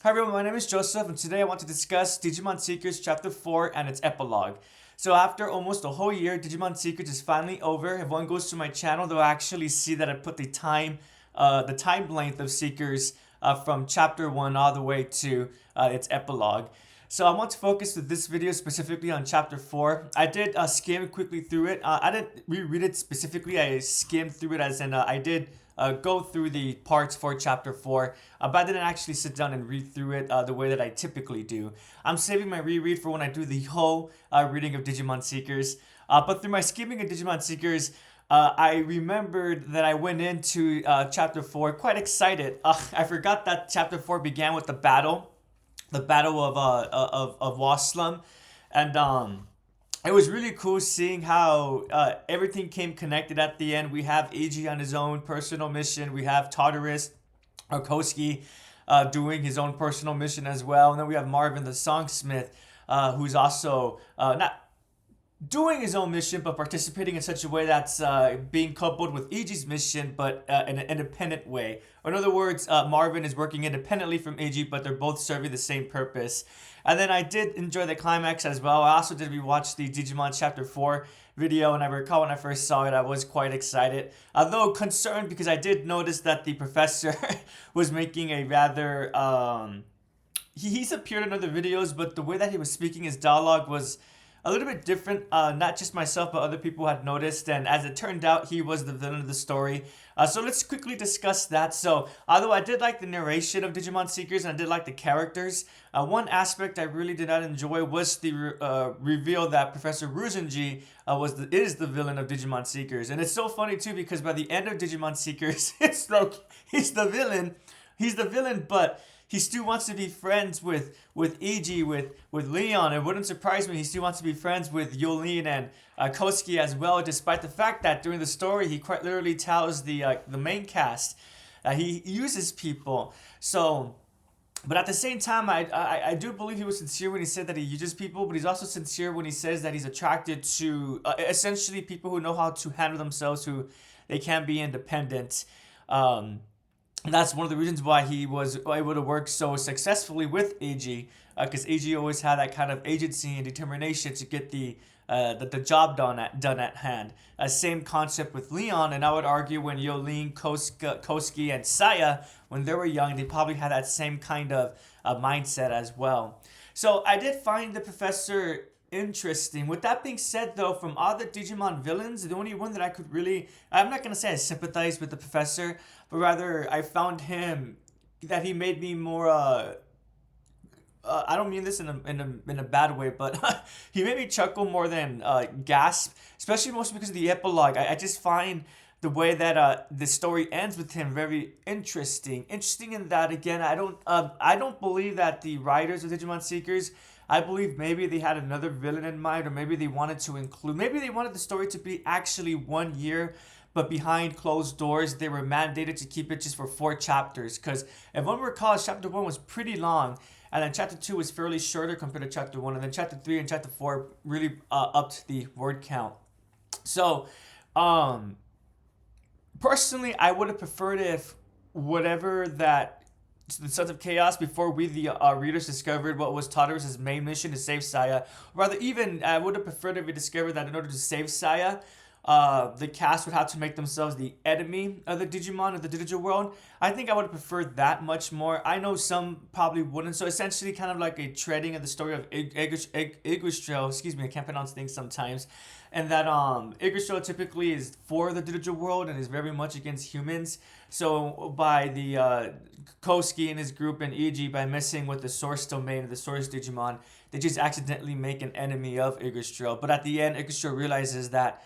Hi everyone, my name is Joseph, and today I want to discuss Digimon Seekers Chapter 4 and its epilogue. So after almost a whole year, Digimon Seekers is finally over. If one goes to my channel, they'll actually see that I put the time length of Seekers from Chapter 1 all the way to its epilogue. So I want to focus with this video specifically on Chapter 4. I did skim quickly through it. I didn't reread it specifically. I skimmed through it as in I did go through the parts for Chapter 4, but I didn't actually sit down and read through it the way that I typically do. I'm saving my reread for when I do the whole reading of Digimon Seekers. But through my skimming of Digimon Seekers, I remembered that I went into Chapter 4 quite excited. I forgot that Chapter 4 began with the battle of Waslam, and it was really cool seeing how everything came connected at the end. We have AG on his own personal mission. We have Tartarus or Koski doing his own personal mission as well, and then we have Marvin the Songsmith, who's also not doing his own mission, but participating in such a way that's being coupled with Eiji's mission, but in an independent way. Or in other words, Marvin is working independently from Eiji, but they're both serving the same purpose. And then I did enjoy the climax as well. I also did rewatch the Digimon Chapter 4 video, and I recall when I first saw it, I was quite excited. Although concerned because I did notice that the professor was making a rather... he's appeared in other videos, but the way that he was speaking his dialogue was a little bit different. Not just myself, but other people had noticed. And as it turned out, he was the villain of the story. So let's quickly discuss that. So, although I did like the narration of Digimon Seekers and I did like the characters, one aspect I really did not enjoy was the reveal that Professor Ruzenji is the villain of Digimon Seekers. And it's so funny too because by the end of Digimon Seekers, it's like he's the villain. He's the villain, but he still wants to be friends with Eiji, with Leon. It wouldn't surprise me. He still wants to be friends with Yolene and Koski as well, despite the fact that during the story he quite literally tells the main cast he uses people. So, but at the same time, I do believe he was sincere when he said that he uses people, but he's also sincere when he says that he's attracted to essentially people who know how to handle themselves, who they can be independent. And that's one of the reasons why he was able to work so successfully with AG, because AG always had that kind of agency and determination to get the job done at hand. Same concept with Leon, and I would argue when Yolene, Koski, and Saya, when they were young, they probably had that same kind of mindset as well. So I did find the professor interesting. With that being said, though, from all the Digimon villains, the only one that I could really, I'm not going to say I sympathized with the professor, but rather I found him, that he made me more, I don't mean this in a bad way, but he made me chuckle more than gasp, especially mostly because of the epilogue. I just find the way that the story ends with him very interesting. Interesting in that, again, I don't believe that the writers of Digimon Seekers, I believe maybe they had another villain in mind, or maybe they wanted to include, maybe they wanted the story to be actually 1 year, but behind closed doors, they were mandated to keep it just for 4 chapters. Because if one recalls, Chapter 1 was pretty long, and then Chapter 2 was fairly shorter compared to Chapter 1, and then Chapter 3 and Chapter 4 really upped the word count. So, personally, I would have preferred if whatever that the Sons of Chaos, before we the readers discovered what was Tartarus' main mission to save Saya. Rather, even I would have preferred if we discovered that in order to save Saya, the cast would have to make themselves the enemy of the Digimon of the digital world. I think I would have preferred that much more. I know some probably wouldn't. So essentially, kind of like a treading of the story of Yggdrasil. Excuse me, I can't pronounce things sometimes. And that Yggdrasil typically is for the digital world and is very much against humans. So by the Koski and his group and Eiji, by messing with the source domain of the source Digimon, they just accidentally make an enemy of Yggdrasil. But at the end, Yggdrasil realizes that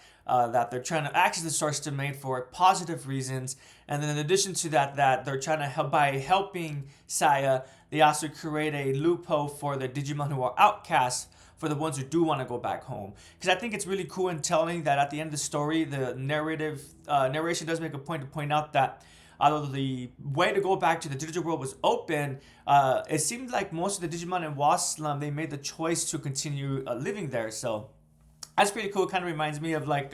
they're trying to access the source domain for positive reasons, and then in addition to that they're trying to help by helping Saya. They also create a loophole for the Digimon who are outcasts, for the ones who do want to go back home. Because I think it's really cool and telling that at the end of the story, the narration does make a point to point out that although the way to go back to the digital world was open, it seemed like most of the Digimon in Waslam, they made the choice to continue living there. So that's pretty cool. It kind of reminds me of like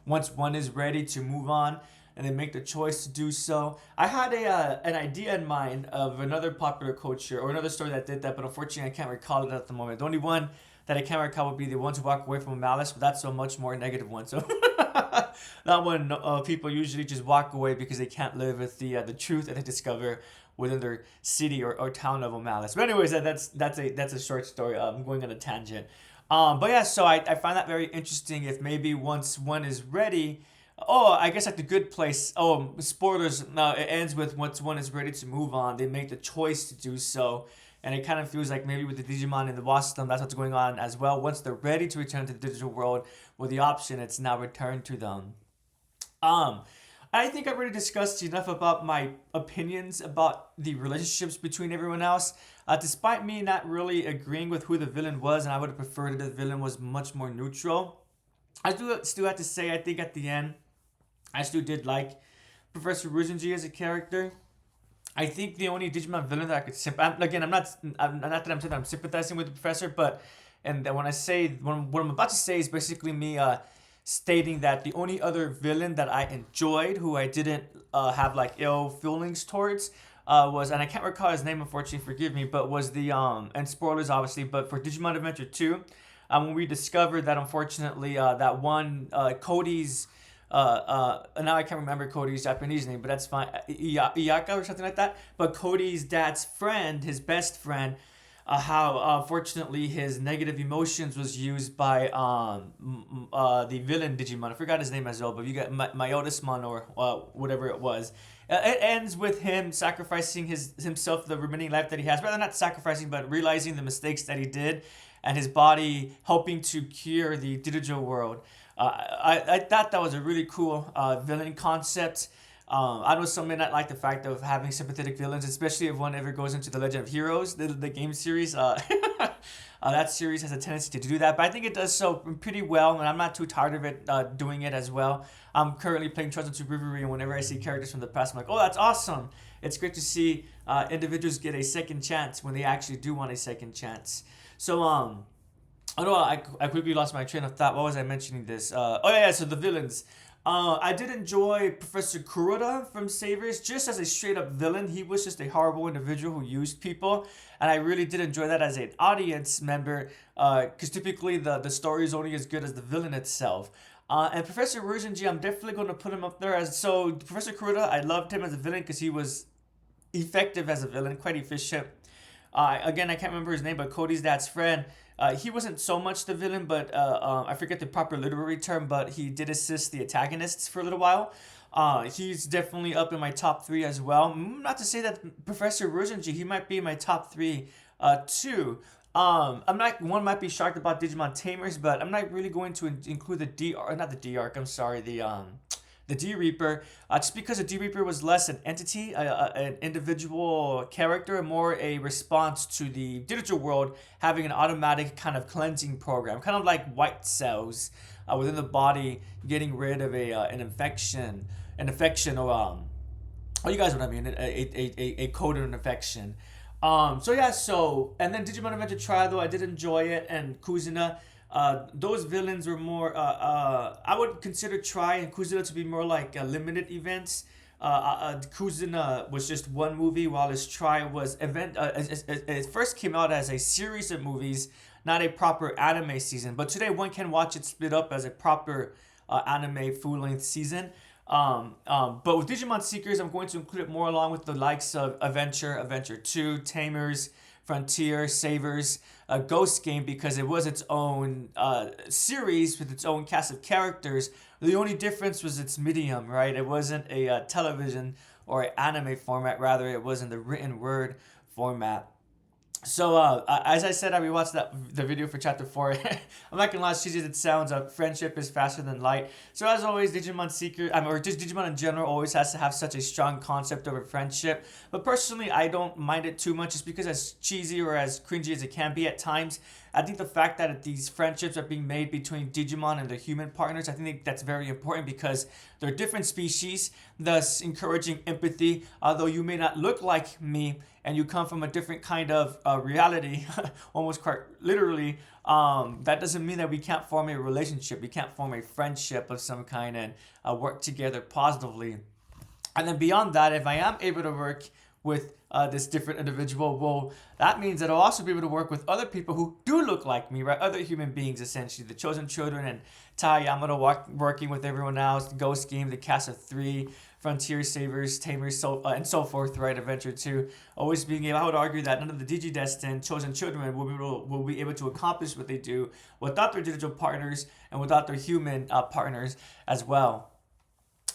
once one is ready to move on, and they make the choice to do so. I had an idea in mind of another popular culture or another story that did that, but unfortunately I can't recall it at the moment. The only one that I can't recall would be the ones who walk away from a malice, but that's a much more negative one. So that one, people usually just walk away because they can't live with the truth that they discover within their city or town of O'Malice. But anyways, that's a short story. I'm going on a tangent. But yeah, so I find that very interesting. If maybe once one is ready, oh, I guess like the Good Place. Oh, spoilers. No, it ends with once one is ready to move on, they make the choice to do so. And it kind of feels like maybe with the Digimon and the Wasdom, that's what's going on as well. Once they're ready to return to the digital world, with the option, it's now returned to them. I think I've already discussed enough about my opinions about the relationships between everyone else. Despite me not really agreeing with who the villain was, and I would have preferred that the villain was much more neutral, I do still have to say, I think at the end, I still did like Professor Ruzenji as a character. I think the only Digimon villain that I could again, I'm not that I'm saying that I'm sympathizing with the professor, but and when I say what I'm about to say is basically me stating that the only other villain that I enjoyed, who I didn't have like ill feelings towards, was, and I can't recall his name, unfortunately, forgive me, but was the and spoilers obviously, but for Digimon Adventure 2, when we discovered that unfortunately that one Cody's now I can't remember Cody's Japanese name, but that's fine. Iyaka or something like that. But Cody's dad's friend, his best friend, how fortunately his negative emotions was used by the villain Digimon. I forgot his name as well, but you got Myotismon or whatever it was. It ends with him sacrificing himself, the remaining life that he has. Rather not sacrificing, but realizing the mistakes that he did, and his body helping to cure the digital world. I thought that was a really cool villain concept. I know some may not like the fact of having sympathetic villains, especially if one ever goes into the Legend of Heroes, the game series. That series has a tendency to do that, but I think it does so pretty well, and I'm not too tired of it doing it as well. I'm currently playing Treasure to Reverie, and whenever I see characters from the past, I'm like, oh, that's awesome. It's great to see individuals get a second chance when they actually do want a second chance. So, oh no, I quickly lost my train of thought. What was I mentioning this? So the villains. I did enjoy Professor Kuroda from Savers just as a straight up villain. He was just a horrible individual who used people, and I really did enjoy that as an audience member, because typically the story is only as good as the villain itself. And Professor Ruzenji, I'm definitely going to put him up there as, so Professor Kuroda, I loved him as a villain because he was effective as a villain, quite efficient. Again, I can't remember his name, but Cody's dad's friend. He wasn't so much the villain, but I forget the proper literary term, but he did assist the antagonists for a little while. He's definitely up in my top 3 as well. Not to say that Professor Ruzenji, he might be in my top 3 too. I'm not, one might be shocked about Digimon Tamers, but I'm not really going to include the the D Reaper, just because the D Reaper was less an entity, an individual character, and more a response to the digital world having an automatic kind of cleansing program, kind of like white cells within the body, getting rid of an infection, or oh, you guys know what I mean, a code of an infection. And then Digimon Adventure Trial, though I did enjoy it, and Kuzuna. Those villains were more, I would consider Tri and Kuzuna to be more like limited events. Kuzuna was just one movie, while his Tri was it first came out as a series of movies, not a proper anime season. But today one can watch it split up as a proper anime full-length season. But with Digimon Seekers, I'm going to include it more along with the likes of Adventure 2, Tamers, Frontier, Savers, Ghost Game, because it was its own series with its own cast of characters. The only difference was its medium, right? It wasn't a television or an anime format, rather it was in the written word format. So, as I said, I rewatched the video for Chapter 4. I'm not gonna lie, as cheesy as it sounds, friendship is faster than light. So as always, Digimon Seeker, or just Digimon in general, always has to have such a strong concept over friendship. But personally, I don't mind it too much, just because as cheesy or as cringy as it can be at times, I think the fact that these friendships are being made between Digimon and their human partners, I think that's very important, because they're different species, thus encouraging empathy. Although you may not look like me and you come from a different kind of reality, almost quite literally, that doesn't mean that we can't form a relationship, we can't form a friendship of some kind and work together positively. And then beyond that, if I am able to work with this different individual, well, that means that I'll also be able to work with other people who do look like me, right? Other human beings, essentially, the chosen children, and Tai Yamato working with everyone else, the Ghost Game, the cast of 3, Frontier Savers, Tamers, and so forth, right? Adventure 2. Always being able, I would argue that none of the Digidestined chosen children will be able to accomplish what they do without their digital partners and without their human partners as well.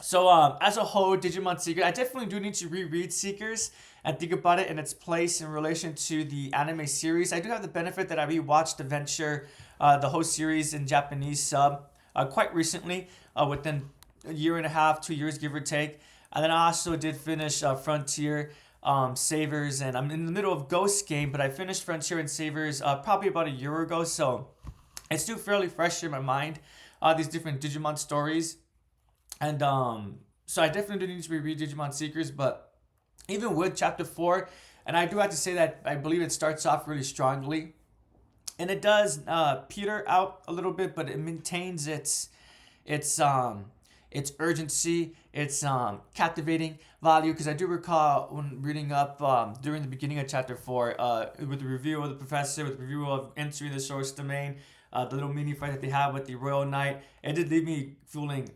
So, as a whole, Digimon Secret, I definitely do need to reread Seekers and think about it in its place in relation to the anime series. I do have the benefit that I rewatched Adventure, the whole series in Japanese sub, quite recently, within a year and a half, 2 years, give or take. And then I also did finish Frontier, Savers, and I'm in the middle of Ghost Game, but I finished Frontier and Savers probably about a year ago, so it's still fairly fresh in my mind, these different Digimon stories. And so I definitely do need to reread Digimon Seekers, but even with Chapter 4, and I do have to say that I believe it starts off really strongly, and it does peter out a little bit, but it maintains its urgency, its captivating value, because I do recall when reading up during the beginning of Chapter 4, with the review of the professor, with the review of entering the source domain, the little mini fight that they have with the Royal Knight, it did leave me feeling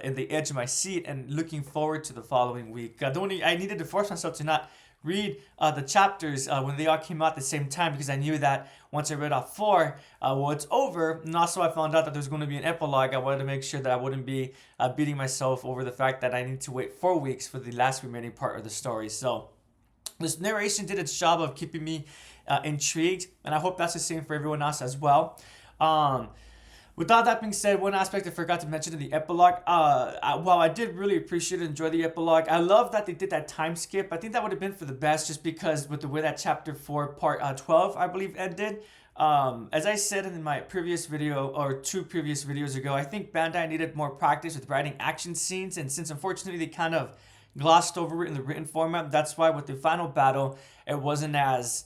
in the edge of my seat and looking forward to the following week. I needed to force myself to not read the chapters when they all came out at the same time, because I knew that once I read off 4, well, it's over. And also I found out that there's going to be an epilogue. I wanted to make sure that I wouldn't be beating myself over the fact that I need to wait 4 weeks for the last remaining part of the story. So this narration did its job of keeping me intrigued, and I hope that's the same for everyone else as well. With all that being said, one aspect I forgot to mention in the epilogue, while I did really appreciate and enjoy the epilogue, I love that they did that time skip. I think that would have been for the best, just because with the way that Chapter 4 Part 12, I believe, ended. As I said in my previous video, or 2 previous videos ago, I think Bandai needed more practice with writing action scenes, and since unfortunately they kind of glossed over it in the written format, that's why with the final battle, it wasn't as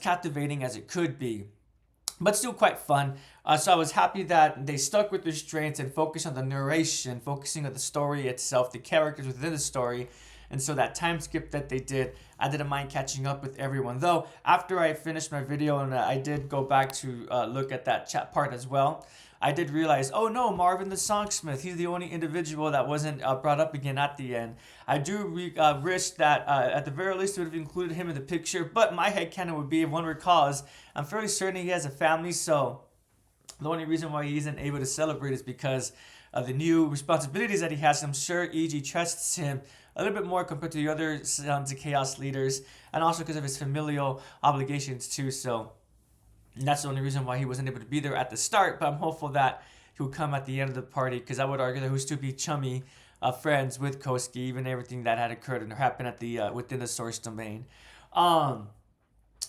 captivating as it could be, but still quite fun. So I was happy that they stuck with their strengths and focused on the narration, focusing on the story itself, the characters within the story. And so that time skip that they did, I didn't mind catching up with everyone. Though, after I finished my video and I did go back to look at that chat part as well, I did realize, oh no, Marvin the Songsmith, he's the only individual that wasn't brought up again at the end. I do wish that at the very least it would have included him in the picture, but my headcanon would be, if one recalls, I'm fairly certain he has a family, so the only reason why he isn't able to celebrate is because of the new responsibilities that he has. I'm sure EG trusts him a little bit more compared to the other Sons of Chaos leaders, and also because of his familial obligations too, so that's the only reason why he wasn't able to be there at the start, but I'm hopeful that he'll come at the end of the party, because I would argue that he was to be chummy friends with Kosuke, even everything that had occurred and happened at the within the source domain.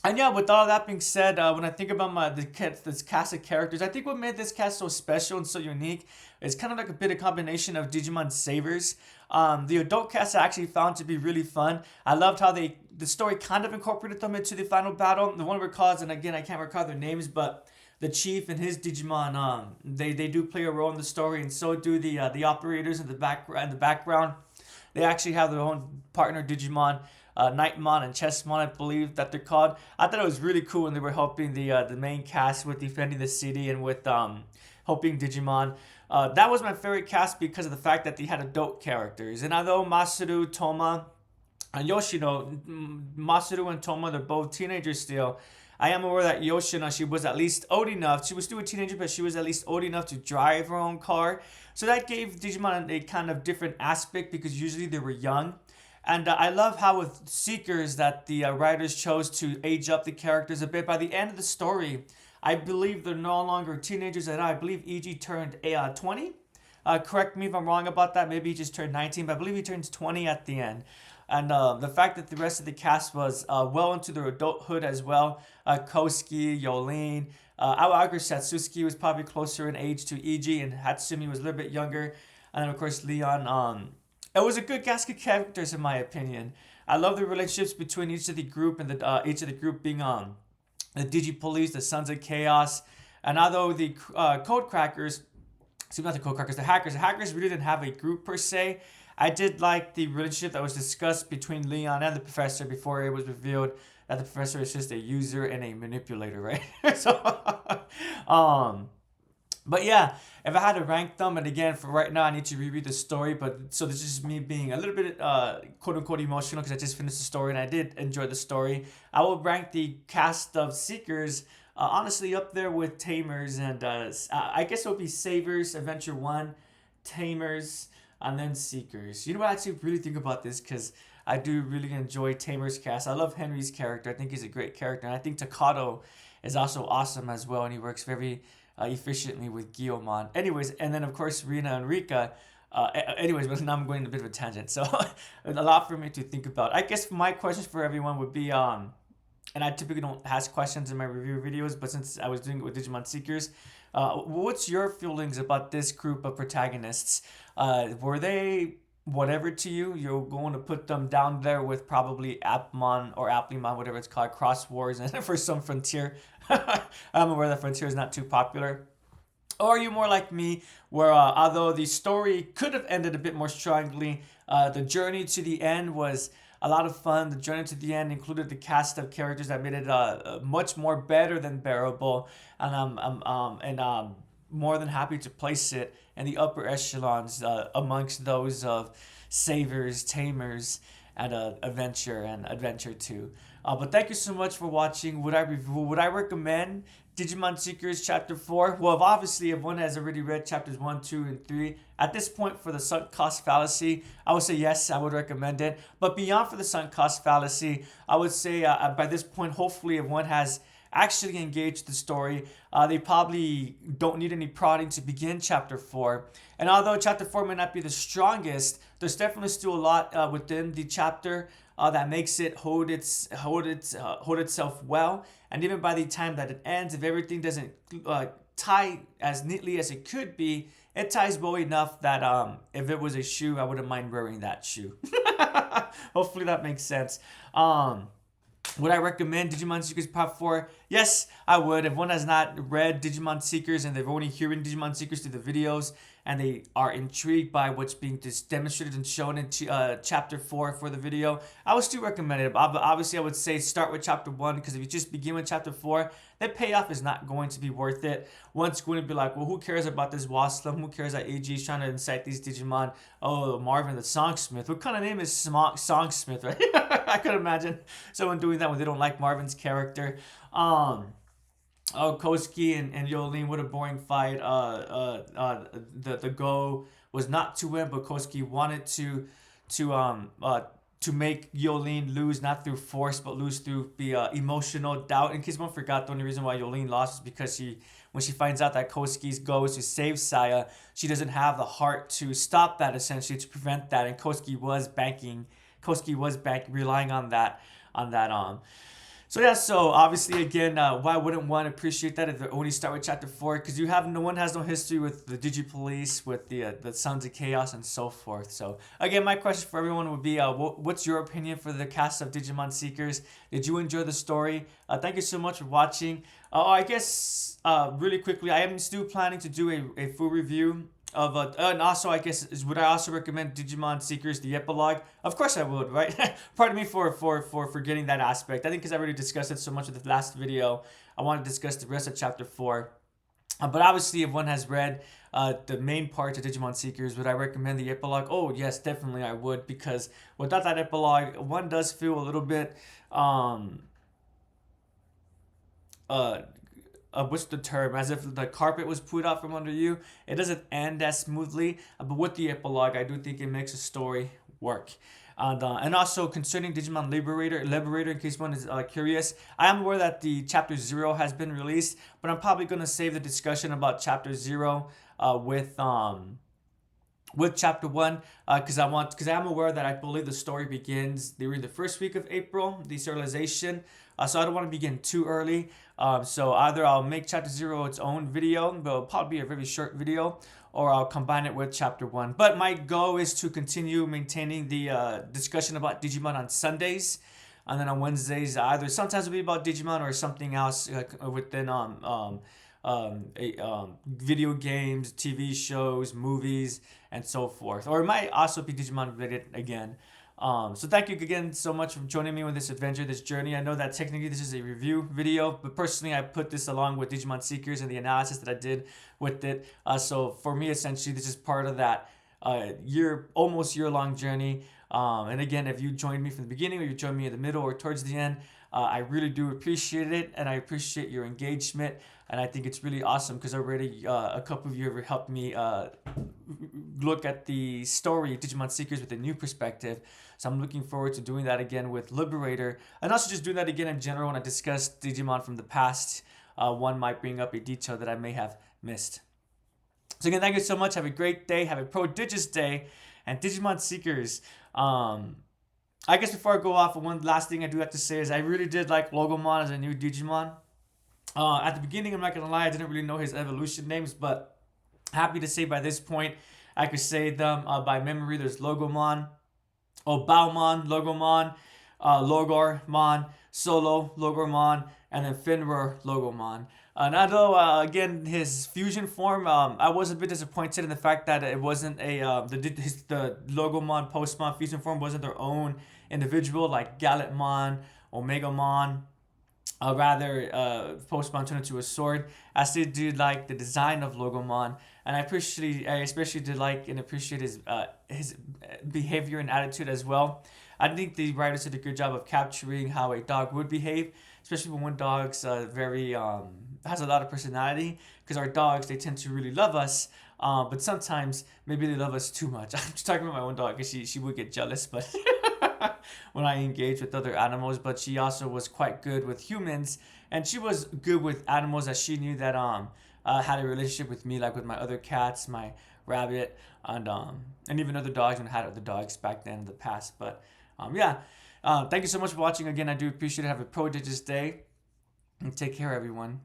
And yeah, with all that being said, when I think about this cast of characters, I think what made this cast so special and so unique is kind of like a bit of combination of Digimon Savers. The adult cast I actually found to be really fun. I loved how the story kind of incorporated them into the final battle. The one recalls, and again, I can't recall their names, but the chief and his Digimon, they do play a role in the story, and so do the operators in the background. They actually have their own partner Digimon, Nightmon and Chessmon, I believe that they're called. I thought it was really cool when they were helping the main cast with defending the city and with helping Digimon. That was my favorite cast because of the fact that they had adult characters. And although Masaru, Toma, and Yoshino, Masaru and Toma, they're both teenagers still, I am aware that Yoshino, she was at least old enough, she was still a teenager, but she was at least old enough to drive her own car. So that gave Digimon a kind of different aspect, because usually they were young. And I love how with Seekers that the writers chose to age up the characters a bit. By the end of the story, I believe they're no longer teenagers at all. I believe EG turned 20. Correct me if I'm wrong about that. Maybe he just turned 19, but I believe he turns 20 at the end. And the fact that the rest of the cast was well into their adulthood as well. Kosuke, Yolene, I would argue Satsuki was probably closer in age to EG, and Hatsumi was a little bit younger. And then, of course, Leon. It was a good cast of characters, in my opinion. I love the relationships between each of the group, and the each of the group being the Digi Police, the Sons of Chaos, and although the Code Crackers, excuse me, not the Code Crackers, the hackers really didn't have a group per se. I did like the relationship that was discussed between Leon and the professor before it was revealed that the professor is just a user and a manipulator, right? So, but yeah, if I had to rank them, and again, for right now, I need to reread the story. But so this is me being a little bit quote unquote emotional because I just finished the story and I did enjoy the story. I will rank the cast of Seekers honestly up there with Tamers, and I guess it would be Savers, Adventure 1, Tamers, and then Seekers. You know what? I actually really think about this because I do really enjoy Tamer's cast. I love Henry's character. I think he's a great character, and I think Takato is also awesome as well, and he works very efficiently with Guillemon. Anyways, and then of course Rina and Rika. Anyways, but now I'm going on a bit of a tangent. So a lot for me to think about. I guess my questions for everyone would be and I typically don't ask questions in my review videos, but since I was doing it with Digimon Seekers, what's your feelings about this group of protagonists? Were they whatever to you? You're going to put them down there with probably Appmon or Applimon, whatever it's called, Cross Wars, and for some Frontier. I'm aware that Frontier is not too popular. Or are you more like me, where although the story could have ended a bit more strongly, the journey to the end was a lot of fun. The journey to the end included the cast of characters that made it much more better than bearable, and I'm more than happy to place it in the upper echelons amongst those of Savers, Tamers, and Adventure 2. But thank you so much for watching. Would I recommend Digimon Seekers Chapter 4? Well, obviously, if one has already read Chapters 1, 2, and 3, at this point for the sunk cost fallacy, I would say yes, I would recommend it. But beyond for the sunk cost fallacy, I would say by this point, hopefully, if one has actually engaged the story, they probably don't need any prodding to begin Chapter 4. And although Chapter 4 may not be the strongest, there's definitely still a lot within the chapter that makes it hold itself well. And even by the time that it ends, if everything doesn't tie as neatly as it could be, it ties well enough that if it was a shoe, I wouldn't mind wearing that shoe. Hopefully that makes sense. Would I recommend Digimon Seekers Part 4? Yes, I would. If one has not read Digimon Seekers and they've only hearing Digimon Seekers through the videos and they are intrigued by what's being demonstrated and shown in Chapter 4 for the video, I would still recommend it. Obviously, I would say start with Chapter 1 because if you just begin with Chapter 4, the payoff is not going to be worth it. One's going to be like, well, who cares about this Waslam? Who cares that AG is trying to incite these Digimon? Oh, Marvin the Songsmith. What kind of name is Songsmith, right? I could imagine someone doing that when they don't like Marvin's character. Koski and Yolene, what a boring fight. The goal was not to win, but Koski wanted to make Yolene lose, not through force, but lose through the emotional doubt. In case one forgot, the only reason why Yolene lost is because when she finds out that Koski's goal is to save Saya, she doesn't have the heart to stop that, essentially, to prevent that. And Koski was relying on that. So obviously, again, why wouldn't one appreciate that if they only start with Chapter 4? Because no one has no history with the Digi-Police, with the Sons of Chaos, and so forth. So again, my question for everyone would be, what's your opinion for the cast of Digimon Seekers? Did you enjoy the story? Thank you so much for watching. I guess really quickly, I am still planning to do a full review of and also I guess would I also recommend Digimon Seekers the Epilogue? Of course I would, right? Pardon me for forgetting that aspect. I think because I already discussed it so much in the last video, I want to discuss the rest of Chapter 4. But obviously, if one has read the main parts of Digimon Seekers, would I recommend the Epilogue? Oh yes, definitely I would, because without that Epilogue, one does feel a little bit what's the term? As if the carpet was pulled out from under you. It doesn't end as smoothly, but with the Epilogue, I do think it makes a story work. And also concerning Digimon Liberator, in case one is curious, I am aware that the Chapter 0 has been released, but I'm probably going to save the discussion about Chapter 0 with Chapter 1 because I am aware that I believe the story begins during the first week of April, the serialization. So I don't want to begin too early. So either I'll make Chapter 0 its own video, but it'll probably be a very short video, or I'll combine it with chapter 1. But my goal is to continue maintaining the discussion about Digimon on Sundays. And then on Wednesdays, either sometimes it'll be about Digimon or something else within video games, TV shows, movies, and so forth. Or it might also be Digimon related again. So thank you again so much for joining me on this adventure, this journey. I know that technically this is a review video, but personally I put this along with Digimon Seekers and the analysis that I did with it. So for me, essentially, this is part of that almost year-long journey. And again, if you joined me from the beginning or you joined me in the middle or towards the end, I really do appreciate it, and I appreciate your engagement. And I think it's really awesome because already a couple of you have helped me look at the story of Digimon Seekers with a new perspective. So I'm looking forward to doing that again with Liberator, and also just doing that again in general when I discuss Digimon from the past. One might bring up a detail that I may have missed. So again, thank you so much. Have a great day. Have a prodigious day. And Digimon Seekers, I guess before I go off, one last thing I do have to say is I really did like Logomon as a new Digimon. At the beginning, I'm not going to lie, I didn't really know his evolution names, but happy to say by this point, I could say them by memory. There's Logomon, Baumon, Logomon, Logormon, Solo, Logormon, and then Finror, Logomon. And although, again, his fusion form, I was a bit disappointed in the fact that it wasn't the Logomon, Postmon fusion form wasn't their own individual, like Gallantmon, Omegamon. Postmon turned into a sword. I still did like the design of Logomon, and I especially did like and appreciate his behavior and attitude as well. I think the writers did a good job of capturing how a dog would behave, especially when one dog's has a lot of personality. Because our dogs, they tend to really love us, but sometimes maybe they love us too much. I'm just talking about my own dog because she would get jealous, but when I engage with other animals. But she also was quite good with humans, and she was good with animals as she knew that had a relationship with me, like with my other cats, my rabbit, and even other dogs when I had other dogs back then in the past. But thank you so much for watching again. I do appreciate it. Have a prodigious day, and take care, everyone.